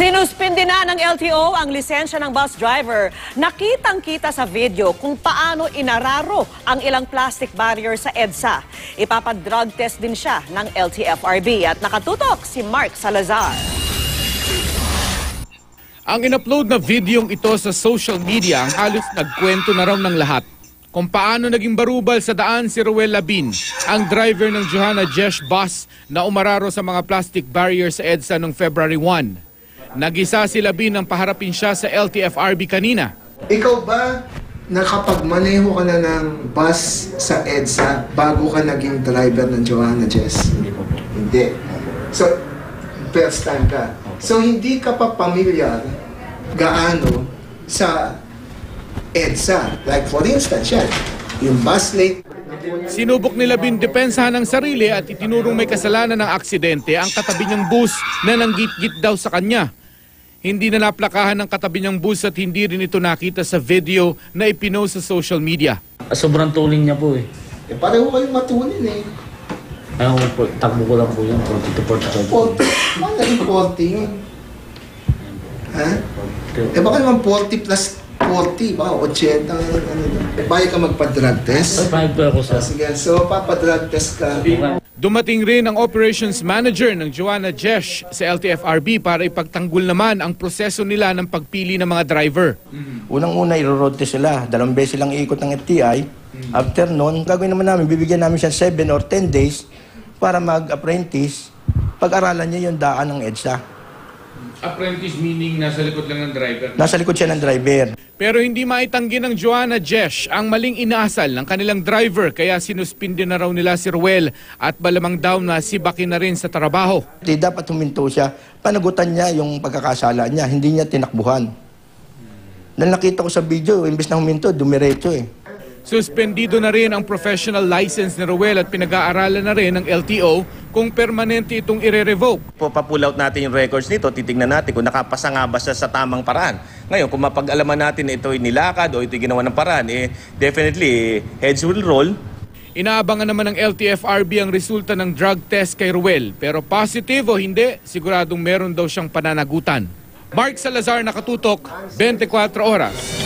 Sinuspindi na ng LTO ang lisensya ng bus driver. Nakitang-kita sa video kung paano inararo ang ilang plastic barrier sa EDSA. Ipapadrug test din siya ng LTFRB at nakatutok si Mark Salazar. Ang in-upload na videong ito sa social media ang halos nagkwento na raw ng lahat. Kung paano naging barubal sa daan si Ruel Labin, ang driver ng Johanna Jesh bus na umararo sa mga plastic barrier sa EDSA noong February 1. Nag-isa si Labin nang paharapin siya sa LTFRB kanina. Ikaw ba nakapagmaneho ka na ng bus sa EDSA bago ka naging driver ng Johanna Jesh? Hindi. So, first time ka. So, hindi ka pa pamilyar gaano sa EDSA. Like for instance, yan, yung bus late. Sinubok ni Labin depensahan ng sarili at itinurong may kasalanan ng aksidente ang katabi niyang bus na nanggit-git daw sa kanya. Hindi na naplakahan ng katabi niyang bus at hindi rin ito nakita sa video na ipinost sa social media. Sobrang tuling niya po eh. Pareho kayong matulin eh. Ayaw po, takbo ko lang po yun, 40 to 45. 40. Paano naging 40 yun? Ha? Eh baka naman 40 plus 40, baka 80. Bayad ka magpa-drug test? Bayad po ako sa... Sige, so papadrug test ka. Dumating rin ang operations manager ng Johanna Jesh sa LTFRB para ipagtanggol naman ang proseso nila ng pagpili ng mga driver. Unang-una, iro-road test sila. 2 beses lang iikot ng FTI. After nun, gagawin naman namin, bibigyan namin siya 7 or 10 days para mag-apprentice. Pag-aralan niya yung daan ng EDSA. Apprentice meaning nasa likod lang ng driver? Nasa likod siya ng driver. Pero hindi maitanggi ng Johanna Jesh ang maling inaasal ng kanilang driver kaya sinuspindi na raw nila si Ruel at malamang daw na sibakin na rin sa trabaho. Di dapat huminto siya. Panagutan niya yung pagkakasala niya. Hindi niya tinakbuhan. Dahil nakita ko sa video, imbes na huminto, dumiretso eh. Suspendido na rin ang professional license ni Ruel at pinag-aaralan na rin ng LTO kung permanente itong ire-revoke. Pa-pull out natin yung records nito, titignan natin kung nakapasa nga ba siya sa tamang paraan. Ngayon, kung mapag-alaman natin na ito'y nilakad o ito'y ginawa ng paraan, definitely, heads will roll. Inaabangan naman ng LTFRB ang resulta ng drug test kay Ruel. Pero positive o hindi, siguradong meron daw siyang pananagutan. Mark Salazar, nakatutok, 24 oras.